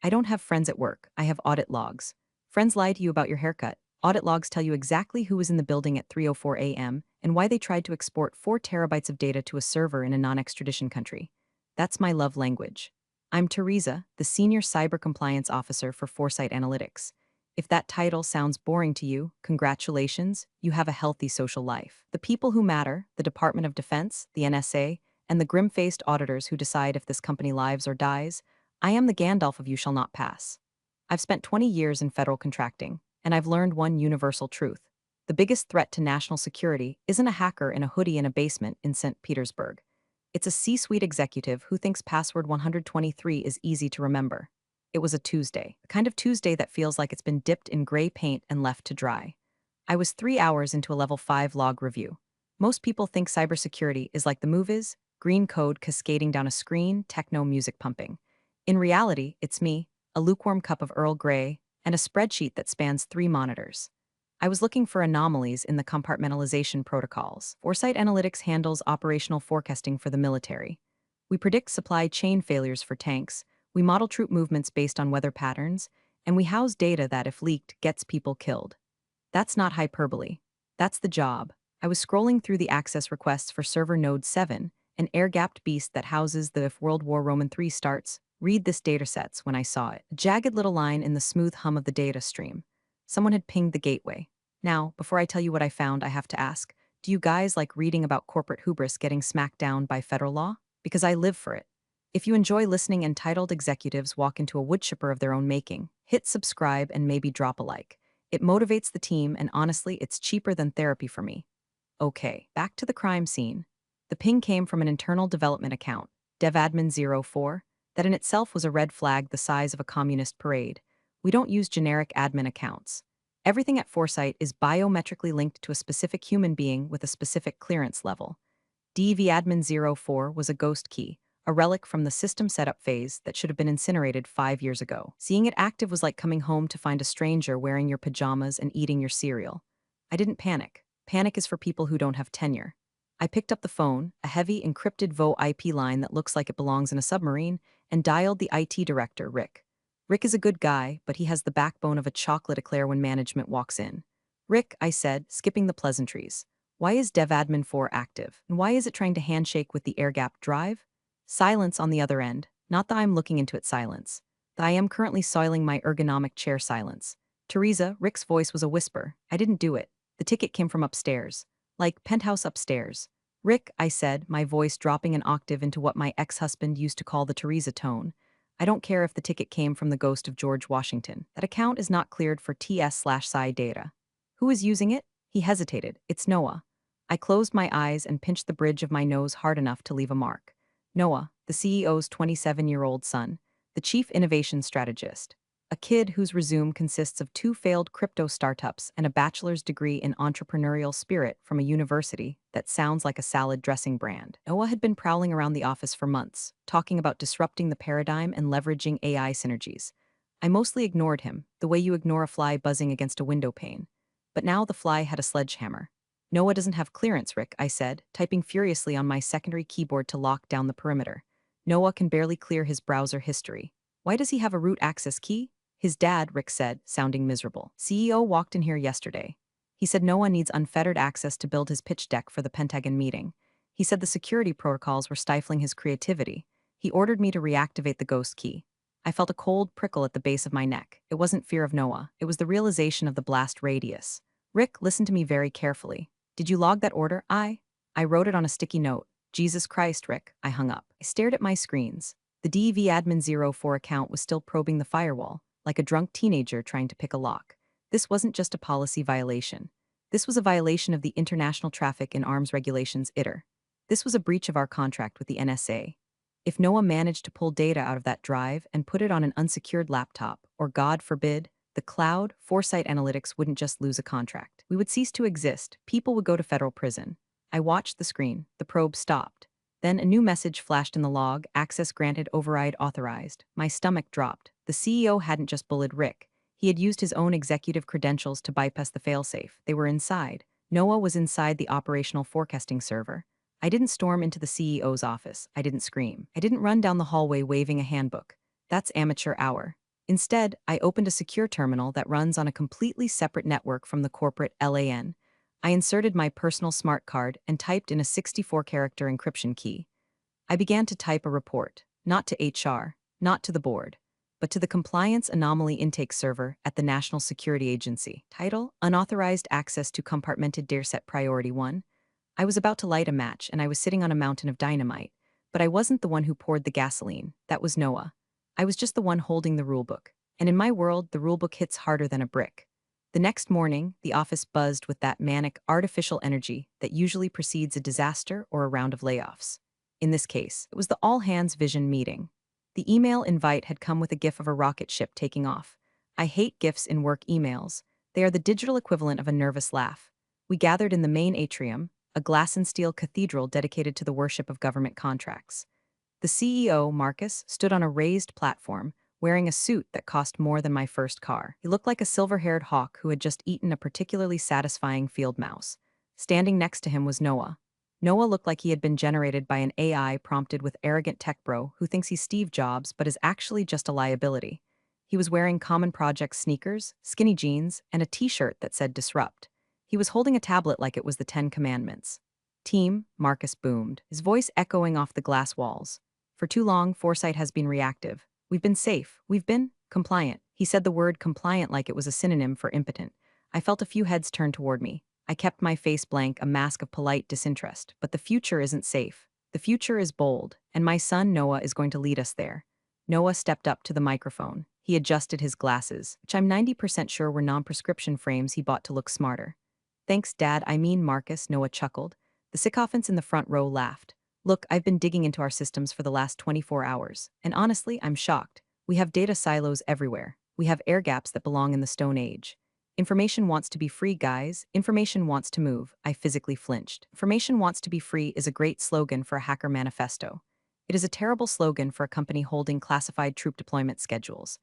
I don't have friends at work, I have audit logs. Friends lie to you about your haircut. Audit logs tell you exactly who was in the building at 3:04 a.m. and why they tried to export 4 terabytes of data to a server in a non-extradition country. That's my love language. I'm Teresa, the Senior Cyber Compliance Officer for Foresight Analytics. If that title sounds boring to you, congratulations, you have a healthy social life. The people who matter, the Department of Defense, the NSA, and the grim-faced auditors who decide if this company lives or dies, I am the Gandalf of you shall not pass. I've spent 20 years in federal contracting, and I've learned one universal truth. The biggest threat to national security isn't a hacker in a hoodie in a basement in St. Petersburg. It's a C-suite executive who thinks password 123 is easy to remember. It was a Tuesday, the kind of Tuesday that feels like it's been dipped in gray paint and left to dry. I was 3 hours into a level 5 log review. Most people think cybersecurity is like the movies, green code cascading down a screen, techno music pumping. In reality, it's me, a lukewarm cup of Earl Grey, and a spreadsheet that spans 3 monitors. I was looking for anomalies in the compartmentalization protocols. Foresight Analytics handles operational forecasting for the military. We predict supply chain failures for tanks, we model troop movements based on weather patterns, and we house data that, if leaked, gets people killed. That's not hyperbole. That's the job. I was scrolling through the access requests for server node 7, an air-gapped beast that houses the if World War Roman III starts, read this datasets when I saw it. A jagged little line in the smooth hum of the data stream. Someone had pinged the gateway. Now, before I tell you what I found, I have to ask, do you guys like reading about corporate hubris getting smacked down by federal law? Because I live for it. If you enjoy listening entitled executives walk into a woodchipper of their own making, hit subscribe and maybe drop a like. It motivates the team, and honestly, it's cheaper than therapy for me. Okay, back to the crime scene. The ping came from an internal development account, devadmin04, that in itself was a red flag the size of a communist parade. We don't use generic admin accounts. Everything at Foresight is biometrically linked to a specific human being with a specific clearance level. devadmin04 was a ghost key, a relic from the system setup phase that should have been incinerated 5 years ago. Seeing it active was like coming home to find a stranger wearing your pajamas and eating your cereal. I didn't panic. Panic is for people who don't have tenure. I picked up the phone, a heavy encrypted VO IP line that looks like it belongs in a submarine, and dialed the IT director, Rick. Rick is a good guy, but he has the backbone of a chocolate eclair when management walks in. Rick, I said, skipping the pleasantries. Why is DevAdmin 4 active? And why is it trying to handshake with the air-gapped drive? Silence on the other end. Not that I'm looking into it silence. That I am currently soiling my ergonomic chair silence. Teresa, Rick's voice was a whisper. I didn't do it. The ticket came from upstairs. Like penthouse upstairs. Rick, I said, my voice dropping an octave into what my ex-husband used to call the Teresa tone. I don't care if the ticket came from the ghost of George Washington. That account is not cleared for TS/PSI data. Who is using it? He hesitated. It's Noah. I closed my eyes and pinched the bridge of my nose hard enough to leave a mark. Noah, the CEO's 27-year-old son, the chief innovation strategist. A kid whose resume consists of 2 failed crypto startups and a bachelor's degree in entrepreneurial spirit from a university that sounds like a salad dressing brand. Noah had been prowling around the office for months, talking about disrupting the paradigm and leveraging AI synergies. I mostly ignored him, the way you ignore a fly buzzing against a window pane. But now the fly had a sledgehammer. Noah doesn't have clearance, Rick, I said, typing furiously on my secondary keyboard to lock down the perimeter. Noah can barely clear his browser history. Why does he have a root access key? His dad, Rick said, sounding miserable. CEO walked in here yesterday. He said Noah needs unfettered access to build his pitch deck for the Pentagon meeting. He said the security protocols were stifling his creativity. He ordered me to reactivate the ghost key. I felt a cold prickle at the base of my neck. It wasn't fear of Noah. It was the realization of the blast radius. Rick, listen to me very carefully. Did you log that order? I wrote it on a sticky note. Jesus Christ, Rick. I hung up. I stared at my screens. The devadmin04 account was still probing the firewall, like a drunk teenager trying to pick a lock. This wasn't just a policy violation. This was a violation of the International Traffic in Arms Regulations ITAR. This was a breach of our contract with the NSA. If Noah managed to pull data out of that drive and put it on an unsecured laptop, or God forbid, the cloud, Foresight Analytics wouldn't just lose a contract. We would cease to exist. People would go to federal prison. I watched the screen. The probe stopped. Then a new message flashed in the log, access granted, override authorized. My stomach dropped. The CEO hadn't just bullied Rick. He had used his own executive credentials to bypass the failsafe. They were inside. Noah was inside the operational forecasting server. I didn't storm into the CEO's office. I didn't scream. I didn't run down the hallway waving a handbook. That's amateur hour. Instead, I opened a secure terminal that runs on a completely separate network from the corporate LAN. I inserted my personal smart card and typed in a 64-character encryption key. I began to type a report, not to HR, not to the board, but to the Compliance Anomaly Intake Server at the National Security Agency. Title: Unauthorized Access to Compartmented Dataset Priority 1. I was about to light a match and I was sitting on a mountain of dynamite, but I wasn't the one who poured the gasoline. That was Noah. I was just the one holding the rulebook. And in my world, the rulebook hits harder than a brick. The next morning, the office buzzed with that manic, artificial energy that usually precedes a disaster or a round of layoffs. In this case, it was the all-hands vision meeting. The email invite had come with a gif of a rocket ship taking off. I hate gifs in work emails. They are the digital equivalent of a nervous laugh. We gathered in the main atrium, a glass and steel cathedral dedicated to the worship of government contracts. The CEO, Marcus, stood on a raised platform, wearing a suit that cost more than my first car. He looked like a silver-haired hawk who had just eaten a particularly satisfying field mouse. Standing next to him was Noah. Noah looked like he had been generated by an AI prompted with arrogant tech bro who thinks he's Steve Jobs but is actually just a liability. He was wearing Common Project sneakers, skinny jeans, and a t-shirt that said Disrupt. He was holding a tablet like it was the Ten Commandments. Team, Marcus boomed, his voice echoing off the glass walls. For too long, Foresight has been reactive. We've been safe. We've been compliant. He said the word compliant like it was a synonym for impotent. I felt a few heads turn toward me. I kept my face blank, a mask of polite disinterest. But the future isn't safe. The future is bold, and my son Noah is going to lead us there. Noah stepped up to the microphone. He adjusted his glasses, which I'm 90% sure were non-prescription frames he bought to look smarter. Thanks, Dad, I mean Marcus, Noah chuckled. The sycophants in the front row laughed. Look, I've been digging into our systems for the last 24 hours, and honestly, I'm shocked. We have data silos everywhere. We have air gaps that belong in the Stone Age. Information wants to be free, guys. Information wants to move. I physically flinched. Information wants to be free is a great slogan for a hacker manifesto. It is a terrible slogan for a company holding classified troop deployment schedules.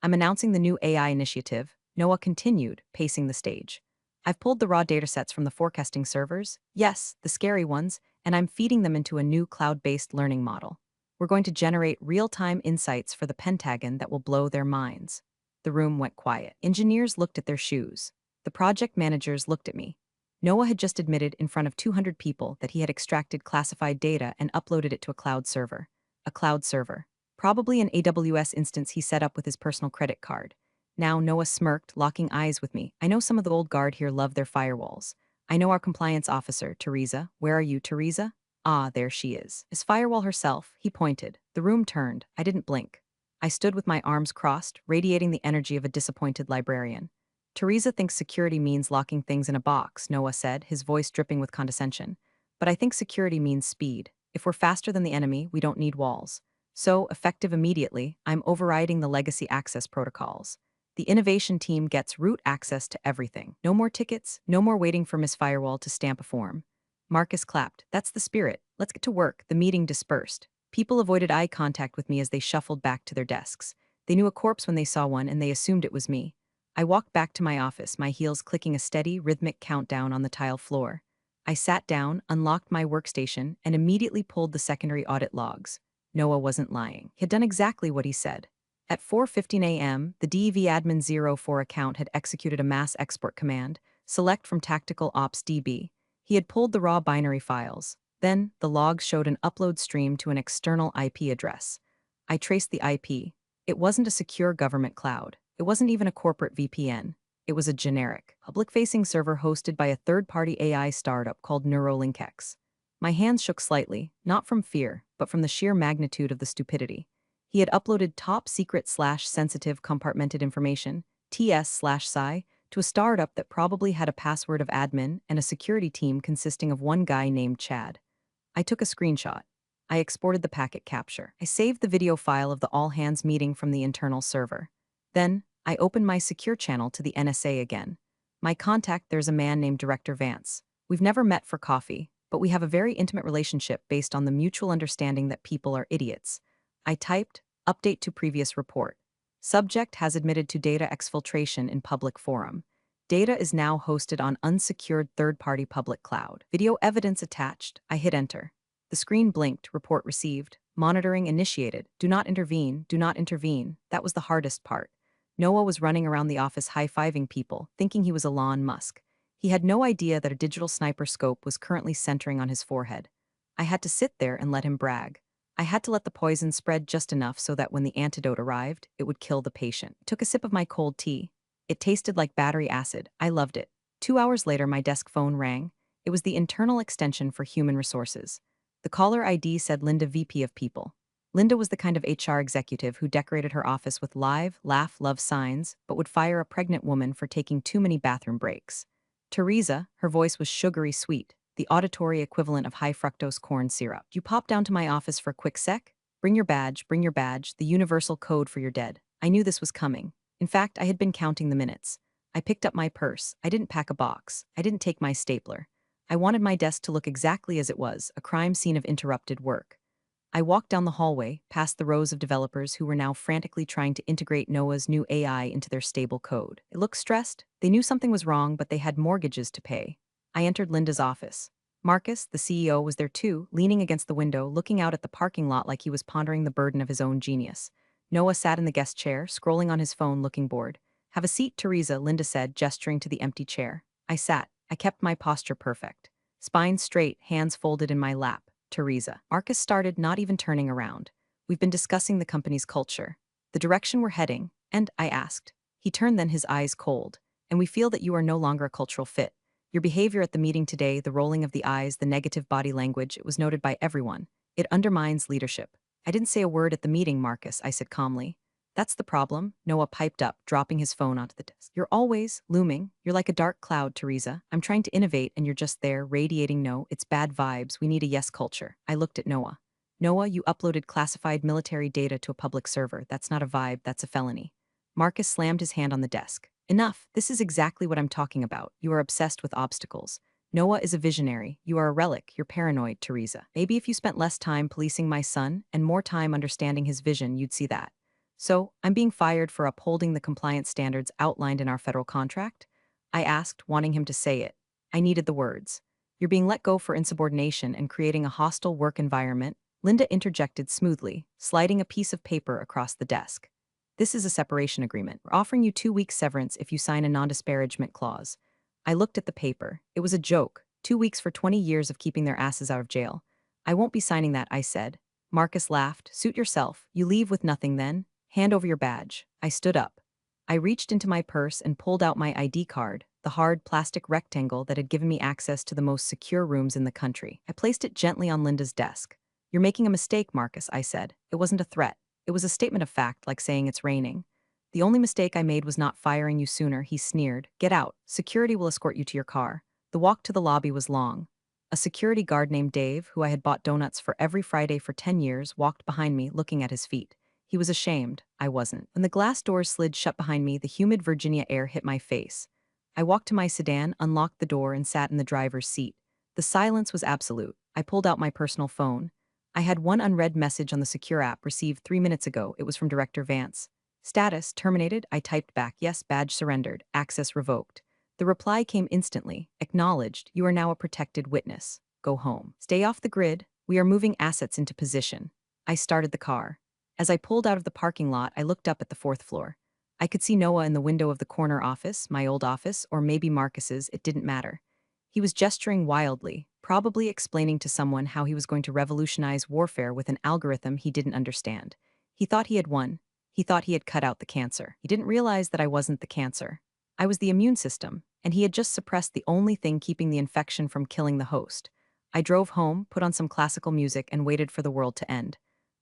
I'm announcing the new AI initiative, Noah continued, pacing the stage. I've pulled the raw datasets from the forecasting servers, yes, the scary ones, and I'm feeding them into a new cloud-based learning model. We're going to generate real-time insights for the Pentagon that will blow their minds. The room went quiet. Engineers looked at their shoes. The project managers looked at me. Noah had just admitted in front of 200 people that he had extracted classified data and uploaded it to a cloud server. A cloud server. Probably an AWS instance he set up with his personal credit card. Now Noah smirked, locking eyes with me. I know some of the old guard here love their firewalls. I know our compliance officer, Teresa. Where are you, Teresa? Ah, there she is. As firewall herself, he pointed. The room turned. I didn't blink. I stood with my arms crossed, radiating the energy of a disappointed librarian. Teresa thinks security means locking things in a box, Noah said, his voice dripping with condescension. But I think security means speed. If we're faster than the enemy, we don't need walls. So, effective immediately, I'm overriding the legacy access protocols. The innovation team gets root access to everything. No more tickets, no more waiting for Miss Firewall to stamp a form. Marcus clapped. That's the spirit. Let's get to work. The meeting dispersed. People avoided eye contact with me as they shuffled back to their desks. They knew a corpse when they saw one, and they assumed it was me. I walked back to my office, my heels clicking a steady, rhythmic countdown on the tile floor. I sat down, unlocked my workstation, and immediately pulled the secondary audit logs. Noah wasn't lying. He had done exactly what he said. At 4:15 a.m., the DEV-admin04 account had executed a mass export command, select from Tactical Ops DB. He had pulled the raw binary files. Then, the logs showed an upload stream to an external IP address. I traced the IP. It wasn't a secure government cloud. It wasn't even a corporate VPN. It was a generic, public-facing server hosted by a third-party AI startup called NeuroLinkX. My hands shook slightly, not from fear, but from the sheer magnitude of the stupidity. He had uploaded top-secret/sensitive compartmented information, TS/SCI, to a startup that probably had a password of admin and a security team consisting of one guy named Chad. I took a screenshot. I exported the packet capture. I saved the video file of the all-hands meeting from the internal server. Then, I opened my secure channel to the NSA again. My contact, there's a man named Director Vance. We've never met for coffee, but we have a very intimate relationship based on the mutual understanding that people are idiots. I typed, update to previous report. Subject has admitted to data exfiltration in public forum. Data is now hosted on unsecured third-party public cloud. Video evidence attached. I hit enter. The screen blinked, report received. Monitoring initiated. Do not intervene, do not intervene. That was the hardest part. Noah was running around the office high-fiving people, thinking he was Elon Musk. He had no idea that a digital sniper scope was currently centering on his forehead. I had to sit there and let him brag. I had to let the poison spread just enough so that when the antidote arrived, it would kill the patient. I took a sip of my cold tea. It tasted like battery acid. I loved it. 2 hours later, my desk phone rang. It was the internal extension for human resources. The caller ID said Linda, VP of People. Linda was the kind of HR executive who decorated her office with live, laugh, love signs, but would fire a pregnant woman for taking too many bathroom breaks. Teresa, her voice was sugary sweet, the auditory equivalent of high fructose corn syrup. You pop down to my office for a quick sec? Bring your badge, the universal code for your dead. I knew this was coming. In fact, I had been counting the minutes. I picked up my purse. I didn't pack a box. I didn't take my stapler. I wanted my desk to look exactly as it was, a crime scene of interrupted work. I walked down the hallway, past the rows of developers who were now frantically trying to integrate Noah's new AI into their stable code. It looked stressed. They knew something was wrong, but they had mortgages to pay. I entered Linda's office. Marcus, the CEO, was there too, leaning against the window, looking out at the parking lot like he was pondering the burden of his own genius. Noah sat in the guest chair, scrolling on his phone, looking bored. Have a seat, Teresa, Linda said, gesturing to the empty chair. I sat. I kept my posture perfect. Spine straight, hands folded in my lap. Teresa. Marcus started, not even turning around. We've been discussing the company's culture, the direction we're heading, and I asked. He turned, then his eyes cold. And we feel that you are no longer a cultural fit. Your behavior at the meeting today, the rolling of the eyes, the negative body language, it was noted by everyone. It undermines leadership. I didn't say a word at the meeting, Marcus, I said calmly. That's the problem, Noah piped up, dropping his phone onto the desk. You're always looming. You're like a dark cloud, Teresa. I'm trying to innovate and you're just there, radiating no, it's bad vibes, we need a yes culture. I looked at Noah. Noah, you uploaded classified military data to a public server. That's not a vibe, that's a felony. Marcus slammed his hand on the desk. Enough, this is exactly what I'm talking about. You are obsessed with obstacles. Noah is a visionary. You are a relic. You're paranoid, Teresa. Maybe if you spent less time policing my son and more time understanding his vision, you'd see that. So, I'm being fired for upholding the compliance standards outlined in our federal contract? I asked, wanting him to say it. I needed the words. You're being let go for insubordination and creating a hostile work environment, Linda interjected smoothly, sliding a piece of paper across the desk. This is a separation agreement. We're offering you 2 weeks severance if you sign a non-disparagement clause. I looked at the paper. It was a joke. 2 weeks for 20 years of keeping their asses out of jail. I won't be signing that, I said. Marcus laughed. Suit yourself. You leave with nothing then? Hand over your badge. I stood up. I reached into my purse and pulled out my ID card, the hard plastic rectangle that had given me access to the most secure rooms in the country. I placed it gently on Linda's desk. You're making a mistake, Marcus, I said. It wasn't a threat. It was a statement of fact, like saying it's raining. The only mistake I made was not firing you sooner, he sneered. Get out. Security will escort you to your car. The walk to the lobby was long. A security guard named Dave, who I had bought donuts for every Friday for 10 years, walked behind me, looking at his feet. He was ashamed. I wasn't. When the glass doors slid shut behind me, the humid Virginia air hit my face. I walked to my sedan, unlocked the door, and sat in the driver's seat. The silence was absolute. I pulled out my personal phone. I had one unread message on the secure app received 3 minutes ago. It was from Director Vance. Status, terminated. I typed back, yes, badge surrendered, access revoked. The reply came instantly. Acknowledged, you are now a protected witness. Go home. Stay off the grid. We are moving assets into position. I started the car. As I pulled out of the parking lot, I looked up at the 4th floor. I could see Noah in the window of the corner office, my old office, or maybe Marcus's, it didn't matter. He was gesturing wildly, probably explaining to someone how he was going to revolutionize warfare with an algorithm he didn't understand. He thought he had won. He thought he had cut out the cancer. He didn't realize that I wasn't the cancer. I was the immune system, and he had just suppressed the only thing keeping the infection from killing the host. I drove home, put on some classical music, and waited for the world to end.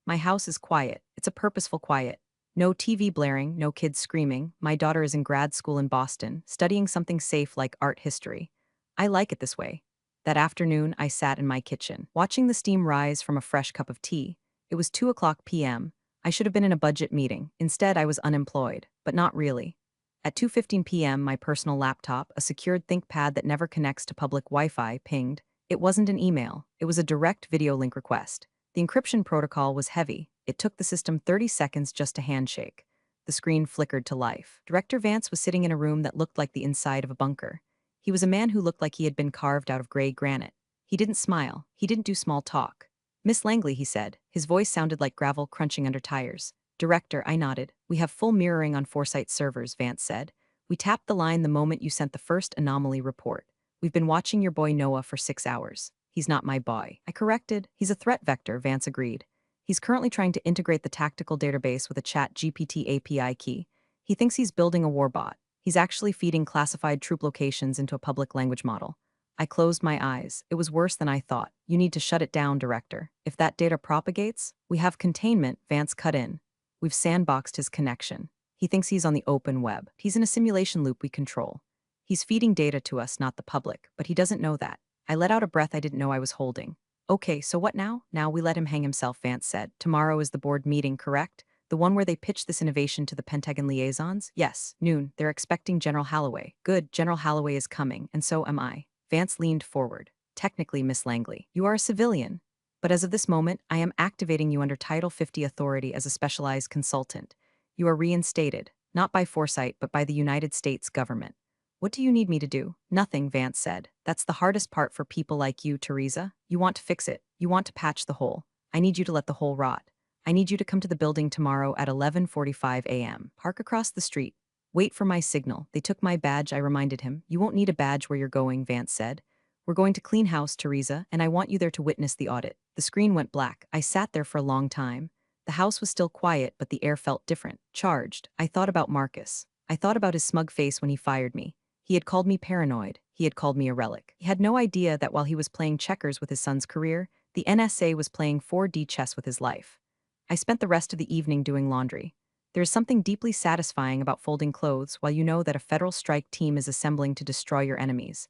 My house is quiet. It's a purposeful quiet. No TV blaring, no kids screaming. My daughter is in grad school in Boston, studying something safe like art history. I like it this way. That afternoon, I sat in my kitchen, watching the steam rise from a fresh cup of tea. It was 2 p.m. I should have been in a budget meeting. Instead, I was unemployed, but not really. At 2:15 p.m., my personal laptop, a secured ThinkPad that never connects to public Wi-Fi, pinged. It wasn't an email. It was a direct video link request. The encryption protocol was heavy. It took the system 30 seconds just to handshake. The screen flickered to life. Director Vance was sitting in a room that looked like the inside of a bunker. He was a man who looked like he had been carved out of gray granite. He didn't smile. He didn't do small talk. Miss Langley, he said. His voice sounded like gravel crunching under tires. Director, I nodded. We have full mirroring on Foresight servers, Vance said. We tapped the line the moment you sent the first anomaly report. We've been watching your boy Noah for 6 hours. He's not my boy. I corrected. He's a threat vector, Vance agreed. He's currently trying to integrate the tactical database with a chat GPT API key. He thinks he's building a warbot. He's actually feeding classified troop locations into a public language model. I closed my eyes. It was worse than I thought. You need to shut it down, Director. If that data propagates, we have containment, Vance cut in. We've sandboxed his connection. He thinks he's on the open web. He's in a simulation loop we control. He's feeding data to us, not the public, but he doesn't know that. I let out a breath I didn't know I was holding. Okay, so what now? Now we let him hang himself, Vance said. Tomorrow is the board meeting, correct? The one where they pitch this innovation to the Pentagon liaisons? Yes, noon. They're expecting General Holloway. Good, General Holloway is coming, and so am I. Vance leaned forward. Technically, Miss Langley, you are a civilian. But as of this moment, I am activating you under Title 50 authority as a specialized consultant. You are reinstated, not by Foresight, but by the United States government. What do you need me to do? Nothing, Vance said. That's the hardest part for people like you, Teresa. You want to fix it. You want to patch the hole. I need you to let the hole rot. I need you to come to the building tomorrow at 11:45 a.m. Park across the street. Wait for my signal. They took my badge, I reminded him. You won't need a badge where you're going, Vance said. We're going to clean house, Teresa, and I want you there to witness the audit. The screen went black. I sat there for a long time. The house was still quiet, but the air felt different, charged. I thought about Marcus. I thought about his smug face when he fired me. He had called me paranoid. He had called me a relic. He had no idea that while he was playing checkers with his son's career, the NSA was playing 4D chess with his life. I spent the rest of the evening doing laundry. There is something deeply satisfying about folding clothes while you know that a federal strike team is assembling to destroy your enemies.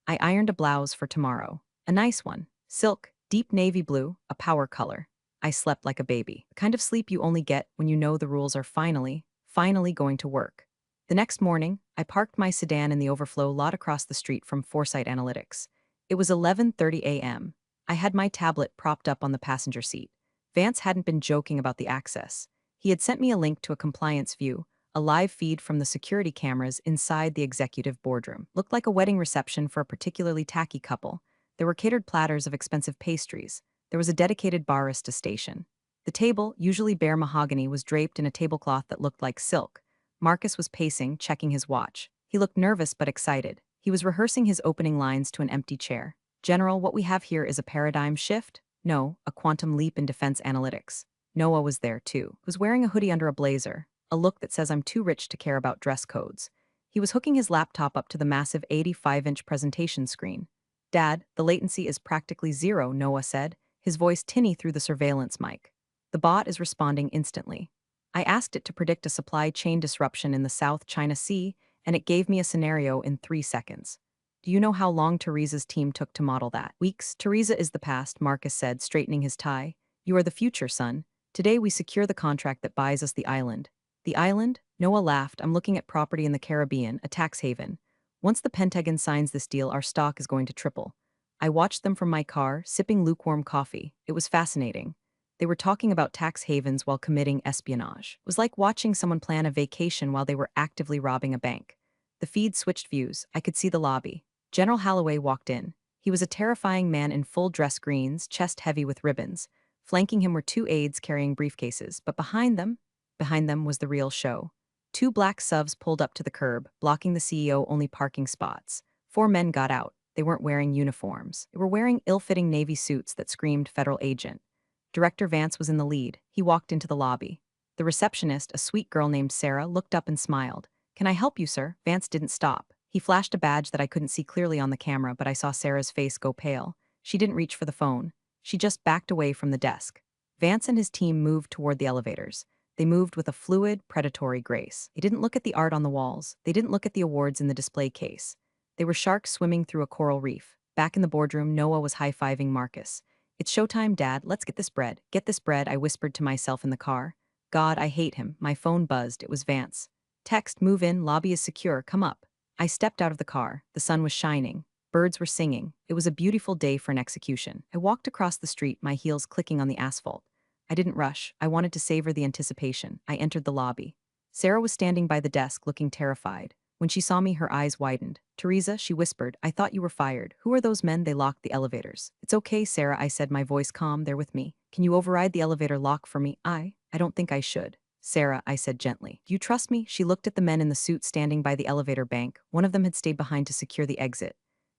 I ironed a blouse for tomorrow. A nice one. Silk, deep navy blue, a power color. I slept like a baby. The kind of sleep you only get when you know the rules are finally going to work. The next morning, I parked my sedan in the overflow lot across the street from Foresight Analytics. It was 11:30 a.m. I had my tablet propped up on the passenger seat. Vance hadn't been joking about the access. He had sent me a link to a compliance view, a live feed from the security cameras inside the executive boardroom. Looked like a wedding reception for a particularly tacky couple. There were catered platters of expensive pastries. There was a dedicated barista station. The table, usually bare mahogany, was draped in a tablecloth that looked like silk. Marcus was pacing, checking his watch. He looked nervous but excited. He was rehearsing his opening lines to an empty chair. General, what we have here is a paradigm shift? No, a quantum leap in defense analytics. Noah was there too. He was wearing a hoodie under a blazer, a look that says I'm too rich to care about dress codes. He was hooking his laptop up to the massive 85-inch presentation screen. Dad, the latency is practically zero, Noah said, his voice tinny through the surveillance mic. The bot is responding instantly. I asked it to predict a supply chain disruption in the South China Sea, and it gave me a scenario in 3 seconds. Do you know how long Teresa's team took to model that? Weeks. Teresa is the past, Marcus said, straightening his tie. You are the future, son. Today we secure the contract that buys us the island. The island? Noah laughed. I'm looking at property in the Caribbean, a tax haven. Once the Pentagon signs this deal, our stock is going to triple. I watched them from my car, sipping lukewarm coffee. It was fascinating. They were talking about tax havens while committing espionage. It was like watching someone plan a vacation while they were actively robbing a bank. The feed switched views. I could see the lobby. General Holloway walked in. He was a terrifying man in full dress greens, chest heavy with ribbons. Flanking him were 2 aides carrying briefcases, but behind them was the real show. 2 black SUVs pulled up to the curb, blocking the CEO-only parking spots. 4 men got out. They weren't wearing uniforms. They were wearing ill-fitting Navy suits that screamed federal agent. Director Vance was in the lead. He walked into the lobby. The receptionist, a sweet girl named Sarah, looked up and smiled. Can I help you, sir? Vance didn't stop. He flashed a badge that I couldn't see clearly on the camera, but I saw Sarah's face go pale. She didn't reach for the phone. She just backed away from the desk. Vance and his team moved toward the elevators. They moved with a fluid, predatory grace. They didn't look at the art on the walls. They didn't look at the awards in the display case. They were sharks swimming through a coral reef. Back in the boardroom, Noah was high-fiving Marcus. It's showtime, Dad. Let's get this bread. Get this bread, I whispered to myself in the car. God, I hate him. My phone buzzed. It was Vance. Text, move in, lobby is secure, come up. I stepped out of the car. The sun was shining. Birds were singing. It was a beautiful day for an execution. I walked across the street, my heels clicking on the asphalt. I didn't rush. I wanted to savor the anticipation. I entered the lobby. Sarah was standing by the desk, looking terrified. When she saw me, her eyes widened. Teresa, she whispered, I thought you were fired. Who are those men? They locked the elevators. It's okay, Sarah, I said, my voice calm. They're with me. Can you override the elevator lock for me? I don't think I should. Sarah, I said gently. Do you trust me? She looked at the men in the suit standing by the elevator bank. One of them had stayed behind to secure the exit.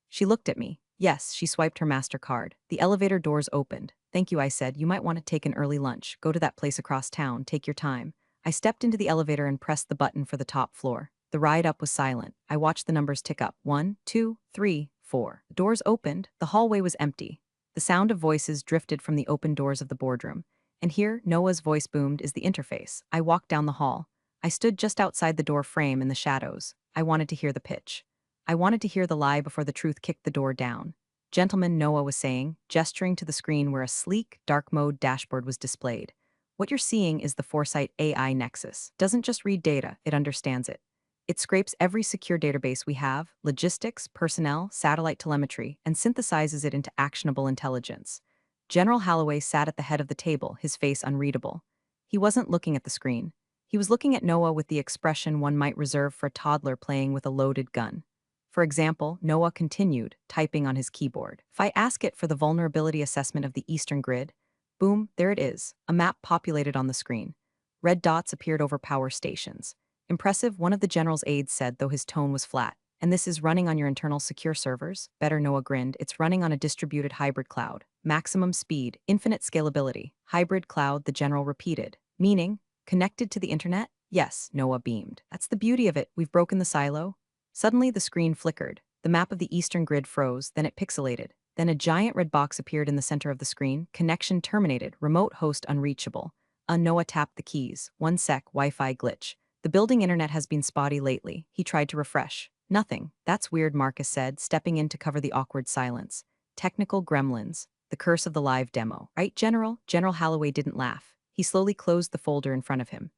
She looked at me. Yes, she swiped her MasterCard. The elevator doors opened. Thank you, I said. You might want to take an early lunch. Go to that place across town. Take your time. I stepped into the elevator and pressed the button for the top floor. The ride up was silent. I watched the numbers tick up. 1, 2, 3, 4. The doors opened. The hallway was empty. The sound of voices drifted from the open doors of the boardroom. And here, Noah's voice boomed, is the interface. I walked down the hall. I stood just outside the door frame in the shadows. I wanted to hear the pitch. I wanted to hear the lie before the truth kicked the door down. Gentlemen, Noah was saying, gesturing to the screen where a sleek, dark mode dashboard was displayed. What you're seeing is the Foresight AI Nexus. Doesn't just read data, it understands it. It scrapes every secure database we have, logistics, personnel, satellite telemetry, and synthesizes it into actionable intelligence. General Holloway sat at the head of the table, his face unreadable. He wasn't looking at the screen. He was looking at Noah with the expression one might reserve for a toddler playing with a loaded gun. For example, Noah continued, typing on his keyboard. If I ask it for the vulnerability assessment of the Eastern Grid, boom, there it is. A map populated on the screen. Red dots appeared over power stations. Impressive, one of the general's aides said, though his tone was flat. And this is running on your internal secure servers? Better, Noah grinned. It's running on a distributed hybrid cloud. Maximum speed, infinite scalability. Hybrid cloud, the general repeated. Meaning, connected to the internet? Yes, Noah beamed. That's the beauty of it. We've broken the silo. Suddenly, the screen flickered. The map of the Eastern Grid froze, then it pixelated. Then a giant red box appeared in the center of the screen. Connection terminated. Remote host unreachable. Noah tapped the keys. 1 sec, Wi-Fi glitch. The building internet has been spotty lately. He tried to refresh. Nothing. That's weird, Marcus said, stepping in to cover the awkward silence. Technical gremlins. The curse of the live demo. Right, General? General Holloway didn't laugh. He slowly closed the folder in front of him.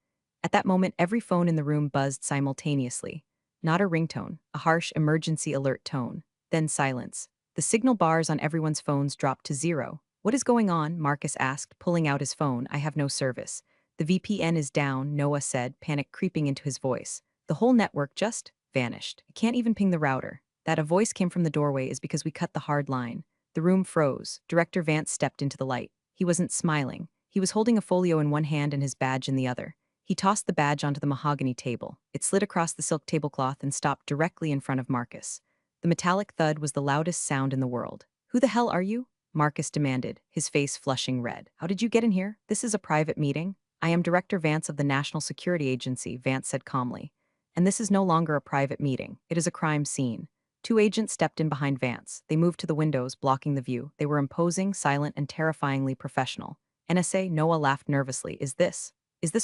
At that moment, every phone in the room buzzed simultaneously. Not a ringtone, a harsh emergency alert tone. Then silence. The signal bars on everyone's phones dropped to 0. What is going on? Marcus asked, pulling out his phone. I have no service. The VPN is down, Noah said, panic creeping into his voice. The whole network just vanished. I can't even ping the router. That a voice came from the doorway is because we cut the hard line. The room froze. Director Vance stepped into the light. He wasn't smiling. He was holding a folio in one hand and his badge in the other. He tossed the badge onto the mahogany table. It slid across the silk tablecloth and stopped directly in front of Marcus. The metallic thud was the loudest sound in the world. Who the hell are you? Marcus demanded, his face flushing red. How did you get in here? This is a private meeting. I am Director Vance of the National Security Agency, Vance said calmly. And this is no longer a private meeting. It is a crime scene. 2 agents stepped in behind Vance. They moved to the windows, blocking the view. They were imposing, silent, and terrifyingly professional. NSA, Noah laughed nervously. Is this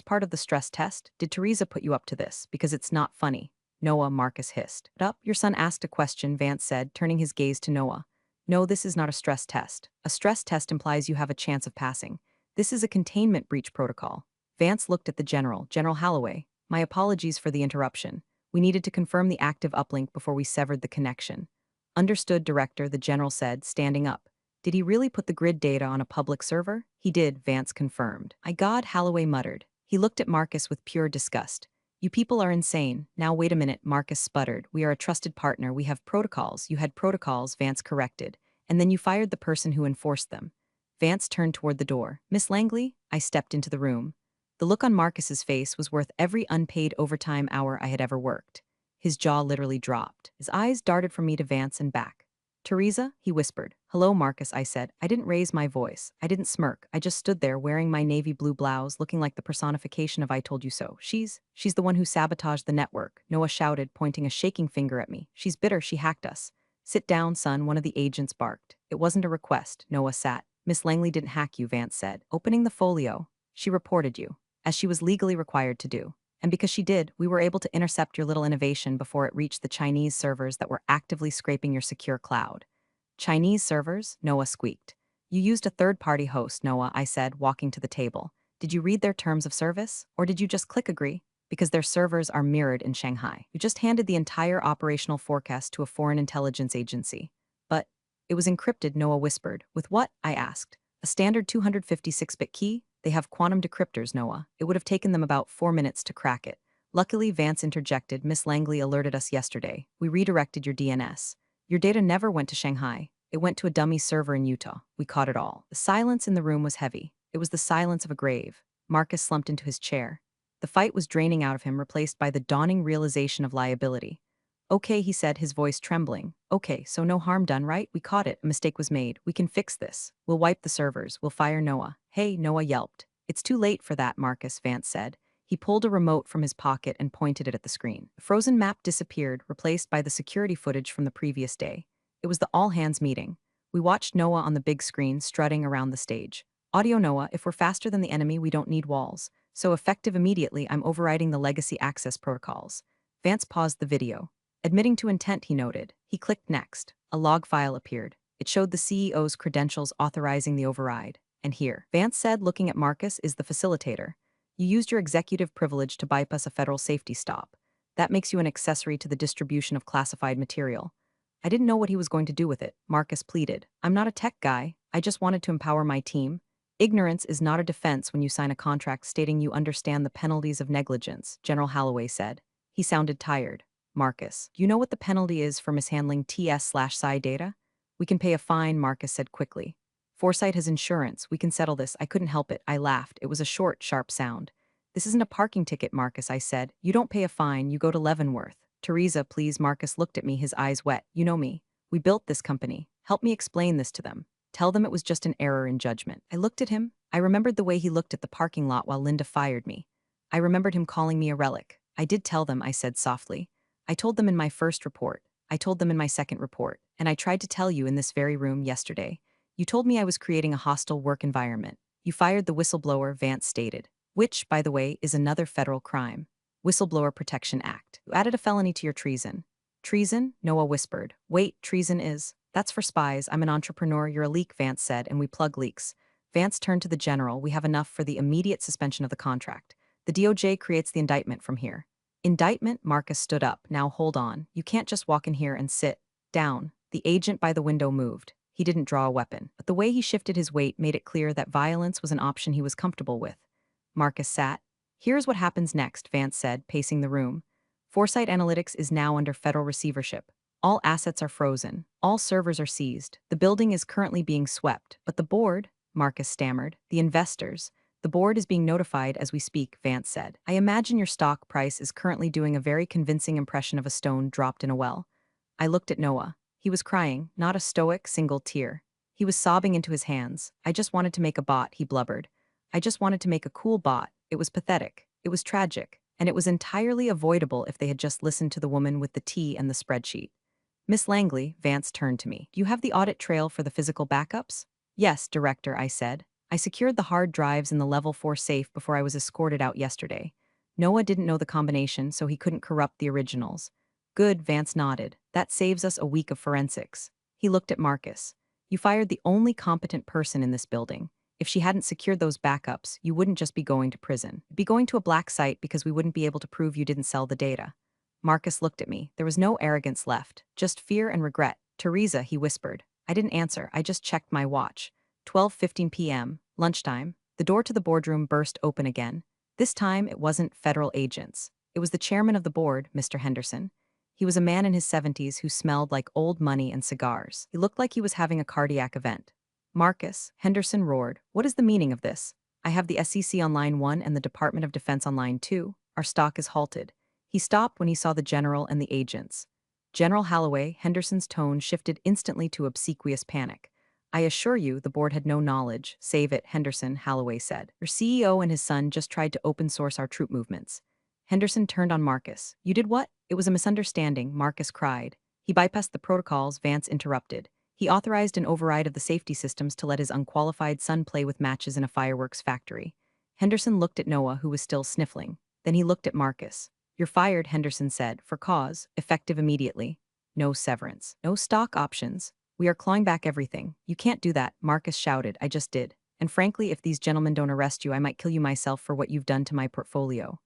part of the stress test? Did Teresa put you up to this? Because it's not funny. Noah, Marcus hissed. Up, your son asked a question, Vance said, turning his gaze to Noah. No, this is not a stress test. A stress test implies you have a chance of passing. This is a containment breach protocol. Vance looked at the general, General Holloway. My apologies for the interruption. We needed to confirm the active uplink before we severed the connection. Understood, Director, the general said, standing up. Did he really put the grid data on a public server? He did, Vance confirmed. My God, Holloway muttered. He looked at Marcus with pure disgust. You people are insane. Now wait a minute, Marcus sputtered. We are a trusted partner. We have protocols. You had protocols, Vance corrected. And then you fired the person who enforced them. Vance turned toward the door. Miss Langley? I stepped into the room. The look on Marcus's face was worth every unpaid overtime hour I had ever worked. His jaw literally dropped. His eyes darted from me to Vance and back. Teresa? He whispered. Hello, Marcus, I said. I didn't raise my voice. I didn't smirk. I just stood there wearing my navy blue blouse, looking like the personification of I told you so. She's the one who sabotaged the network, Noah shouted, pointing a shaking finger at me. She's bitter, she hacked us. Sit down, son, one of the agents barked. It wasn't a request, Noah sat. Miss Langley didn't hack you, Vance said. Opening the folio, she reported you, as she was legally required to do. And because she did, we were able to intercept your little innovation before it reached the Chinese servers that were actively scraping your secure cloud. Chinese servers? Noah squeaked. You used a third-party host, Noah, I said, walking to the table. Did you read their terms of service? Or did you just click agree? Because their servers are mirrored in Shanghai. You just handed the entire operational forecast to a foreign intelligence agency. But it was encrypted, Noah whispered. With what? I asked. A standard 256-bit key? They have quantum decryptors, Noah. It would have taken them about 4 minutes to crack it. Luckily, Vance interjected. Miss Langley alerted us yesterday. We redirected your DNS. Your data never went to Shanghai. It went to a dummy server in Utah. We caught it all. The silence in the room was heavy. It was the silence of a grave. Marcus slumped into his chair. The fight was draining out of him, replaced by the dawning realization of liability. Okay, he said, his voice trembling. Okay, so no harm done, right? We caught it. A mistake was made. We can fix this. We'll wipe the servers. We'll fire Noah. Hey, Noah yelped. It's too late for that, Marcus, Vance said. He pulled a remote from his pocket and pointed it at the screen. The frozen map disappeared, replaced by the security footage from the previous day. It was the all-hands meeting. We watched Noah on the big screen strutting around the stage. Audio Noah, if we're faster than the enemy, we don't need walls. So effective immediately, I'm overriding the legacy access protocols. Vance paused the video. Admitting to intent, he noted. He clicked next. A log file appeared. It showed the CEO's credentials authorizing the override. And here, Vance said, looking at Marcus, is the facilitator. You used your executive privilege to bypass a federal safety stop. That makes you an accessory to the distribution of classified material. I didn't know what he was going to do with it, Marcus pleaded. I'm not a tech guy. I just wanted to empower my team. Ignorance is not a defense when you sign a contract stating you understand the penalties of negligence, General Holloway said. He sounded tired. Marcus, you know what the penalty is for mishandling TS/PSI data? We can pay a fine, Marcus said quickly. Foresight has insurance. We can settle this. I couldn't help it. I laughed. It was a short, sharp sound. This isn't a parking ticket, Marcus, I said. You don't pay a fine. You go to Leavenworth. Teresa, please. Marcus looked at me, his eyes wet. You know me. We built this company. Help me explain this to them. Tell them it was just an error in judgment. I looked at him. I remembered the way he looked at the parking lot while Linda fired me. I remembered him calling me a relic. I did tell them, I said softly. I told them in my first report. I told them in my second report. And I tried to tell you in this very room yesterday. You told me I was creating a hostile work environment. You fired the whistleblower, Vance stated. Which, by the way, is another federal crime. Whistleblower Protection Act. You added a felony to your treason. Treason? Noah whispered. Wait, treason is. That's for spies. I'm an entrepreneur. You're a leak, Vance said, and we plug leaks. Vance turned to the general. We have enough for the immediate suspension of the contract. The DOJ creates the indictment from here. Indictment? Marcus stood up. Now hold on. You can't just walk in here and sit down. The agent by the window moved. He didn't draw a weapon, but the way he shifted his weight made it clear that violence was an option he was comfortable with. Marcus sat. Here's what happens next, Vance said, pacing the room. Foresight Analytics is now under federal receivership. All assets are frozen. All servers are seized. The building is currently being swept. But the board, Marcus stammered, the investors, the board is being notified as we speak, Vance said. I imagine your stock price is currently doing a very convincing impression of a stone dropped in a well. I looked at Noah. He was crying, not a stoic, single tear. He was sobbing into his hands. I just wanted to make a bot, he blubbered. I just wanted to make a cool bot. It was pathetic. It was tragic. And it was entirely avoidable if they had just listened to the woman with the tea and the spreadsheet. Miss Langley, Vance turned to me. Do you have the audit trail for the physical backups? Yes, Director, I said. I secured the hard drives in the Level 4 safe before I was escorted out yesterday. Noah didn't know the combination, so he couldn't corrupt the originals. Good, Vance nodded. That saves us a week of forensics. He looked at Marcus. You fired the only competent person in this building. If she hadn't secured those backups, you wouldn't just be going to prison. You'd be going to a black site because we wouldn't be able to prove you didn't sell the data. Marcus looked at me. There was no arrogance left, just fear and regret. Teresa, he whispered. I didn't answer. I just checked my watch. 12:15 p.m., lunchtime. The door to the boardroom burst open again. This time, it wasn't federal agents. It was the chairman of the board, Mr. Henderson. He was a man in his 70s who smelled like old money and cigars. He looked like he was having a cardiac event. Marcus, Henderson roared, what is the meaning of this? I have the SEC on line 1 and the Department of Defense on line 2. Our stock is halted. He stopped when he saw the general and the agents. General Holloway, Henderson's tone shifted instantly to obsequious panic. I assure you, the board had no knowledge. Save it, Henderson, Holloway said. Your CEO and his son just tried to open source our troop movements. Henderson turned on Marcus. You did what? It was a misunderstanding, Marcus cried. He bypassed the protocols, Vance interrupted. He authorized an override of the safety systems to let his unqualified son play with matches in a fireworks factory. Henderson looked at Noah, who was still sniffling. Then he looked at Marcus. You're fired, Henderson said, for cause, effective immediately. No severance. No stock options. We are clawing back everything. You can't do that, Marcus shouted. I just did. And frankly, if these gentlemen don't arrest you, I might kill you myself for what you've done to my portfolio.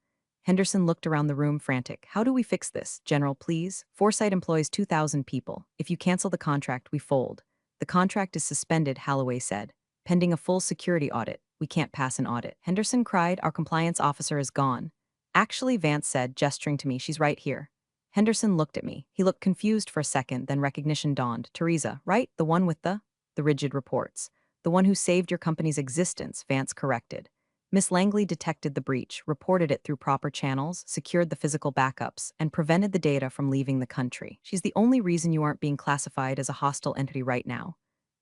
Henderson looked around the room frantic. How do we fix this, General, please? Foresight employs 2,000 people. If you cancel the contract, we fold. The contract is suspended, Holloway said. Pending a full security audit. We can't pass an audit. Henderson cried, our compliance officer is gone. Actually, Vance said, gesturing to me, she's right here. Henderson looked at me. He looked confused for a second, then recognition dawned. Teresa, right? The one with the rigid reports. The one who saved your company's existence, Vance corrected. Miss Langley detected the breach, reported it through proper channels, secured the physical backups, and prevented the data from leaving the country. She's the only reason you aren't being classified as a hostile entity right now.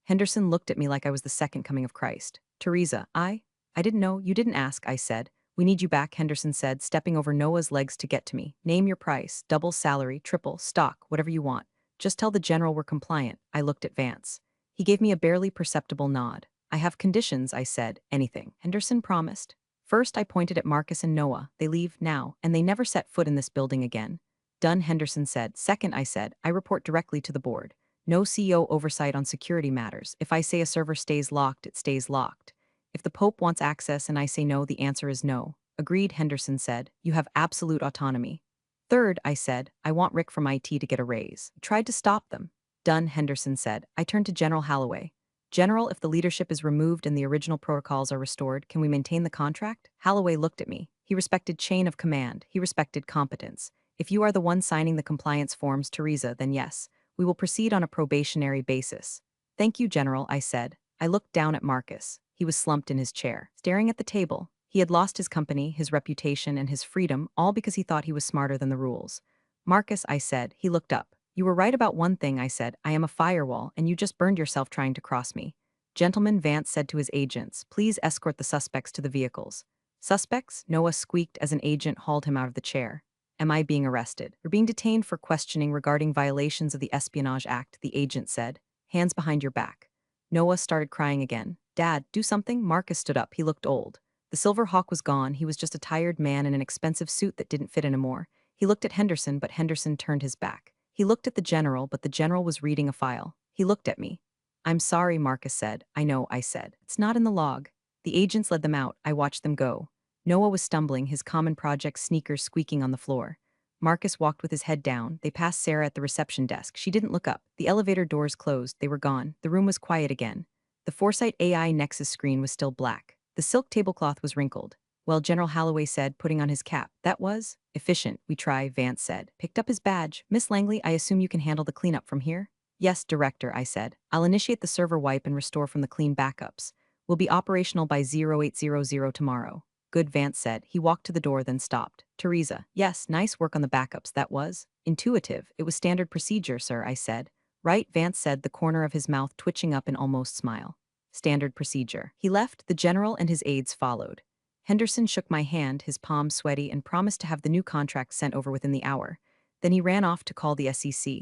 Henderson looked at me like I was the second coming of Christ. Teresa, I didn't know, you didn't ask, I said. We need you back, Henderson said, stepping over Noah's legs to get to me. Name your price, double salary, triple, stock, whatever you want. Just tell the general we're compliant. I looked at Vance. He gave me a barely perceptible nod. I have conditions, I said. Anything. Henderson promised. First, I pointed at Marcus and Noah. They leave now, and they never set foot in this building again. Done, Henderson said. Second, I said, I report directly to the board. No CEO oversight on security matters. If I say a server stays locked, it stays locked. If the Pope wants access and I say no, the answer is no. Agreed, Henderson said. You have absolute autonomy. Third, I said, I want Rick from IT to get a raise. Tried to stop them. Done, Henderson said. I turned to General Holloway. General, if the leadership is removed and the original protocols are restored, can we maintain the contract? Holloway looked at me. He respected chain of command. He respected competence. If you are the one signing the compliance forms, Teresa, then yes. We will proceed on a probationary basis. Thank you, General, I said. I looked down at Marcus. He was slumped in his chair, staring at the table. He had lost his company, his reputation, and his freedom, all because he thought he was smarter than the rules. Marcus, I said. He looked up. You were right about one thing, I said. I am a firewall, and you just burned yourself trying to cross me. Gentleman, Vance said to his agents, please escort the suspects to the vehicles. Suspects? Noah squeaked as an agent hauled him out of the chair. Am I being arrested? You're being detained for questioning regarding violations of the Espionage Act, the agent said. Hands behind your back. Noah started crying again. Dad, do something? Marcus stood up. He looked old. The silver hawk was gone. He was just a tired man in an expensive suit that didn't fit anymore. He looked at Henderson, but Henderson turned his back. He looked at the general, but the general was reading a file. He looked at me. I'm sorry, Marcus said. I know, I said. It's not in the log. The agents led them out. I watched them go. Noah was stumbling, his common project sneakers squeaking on the floor. Marcus walked with his head down. They passed Sarah at the reception desk. She didn't look up. The elevator doors closed. They were gone. The room was quiet again. The Foresight AI Nexus screen was still black. The silk tablecloth was wrinkled. Well, General Holloway said, putting on his cap. That was efficient, we try, Vance said. Picked up his badge. Miss Langley, I assume you can handle the cleanup from here? Yes, Director, I said. I'll initiate the server wipe and restore from the clean backups. We'll be operational by 0800 tomorrow. Good, Vance said. He walked to the door, then stopped. Teresa, yes, nice work on the backups, that was. Intuitive. It was standard procedure, sir, I said. Right, Vance said, the corner of his mouth twitching up in almost smile. Standard procedure. He left, the general and his aides followed. Henderson shook my hand, his palm sweaty, and promised to have the new contract sent over within the hour. Then he ran off to call the SEC.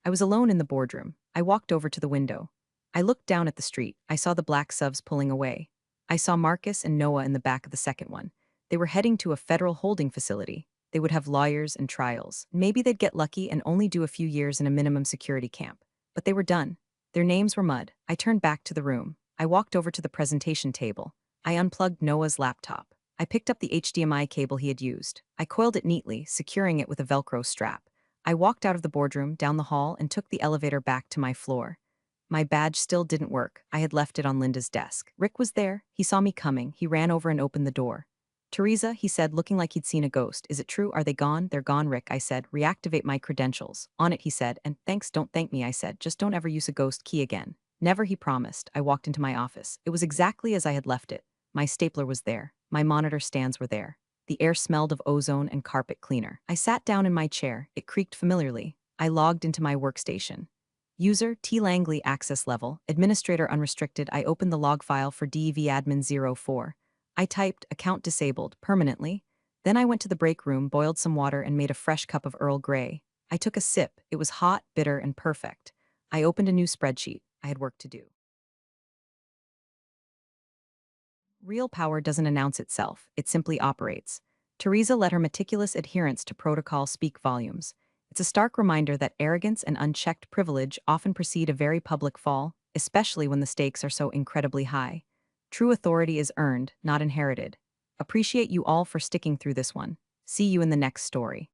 I was alone in the boardroom. I walked over to the window. I looked down at the street. I saw the black subs pulling away. I saw Marcus and Noah in the back of the second one. They were heading to a federal holding facility. They would have lawyers and trials. Maybe they'd get lucky and only do a few years in a minimum security camp. But they were done. Their names were mud. I turned back to the room. I walked over to the presentation table. I unplugged Noah's laptop. I picked up the HDMI cable he had used. I coiled it neatly, securing it with a Velcro strap. I walked out of the boardroom, down the hall, and took the elevator back to my floor. My badge still didn't work. I had left it on Linda's desk. Rick was there. He saw me coming. He ran over and opened the door. Teresa, he said, looking like he'd seen a ghost. Is it true? Are they gone? They're gone, Rick, I said. Reactivate my credentials. On it, he said. And thanks, don't thank me, I said. Just don't ever use a ghost key again. Never, he promised. I walked into my office. It was exactly as I had left it. My stapler was there. My monitor stands were there. The air smelled of ozone and carpet cleaner. I sat down in my chair. It creaked familiarly. I logged into my workstation. User T. Langley access level, administrator unrestricted. I opened the log file for DEVadmin04. I typed account disabled permanently. Then I went to the break room, boiled some water, and made a fresh cup of Earl Grey. I took a sip. It was hot, bitter, and perfect. I opened a new spreadsheet. I had work to do. Real power doesn't announce itself, it simply operates. Teresa let her meticulous adherence to protocol speak volumes. It's a stark reminder that arrogance and unchecked privilege often precede a very public fall, especially when the stakes are so incredibly high. True authority is earned, not inherited. Appreciate you all for sticking through this one. See you in the next story.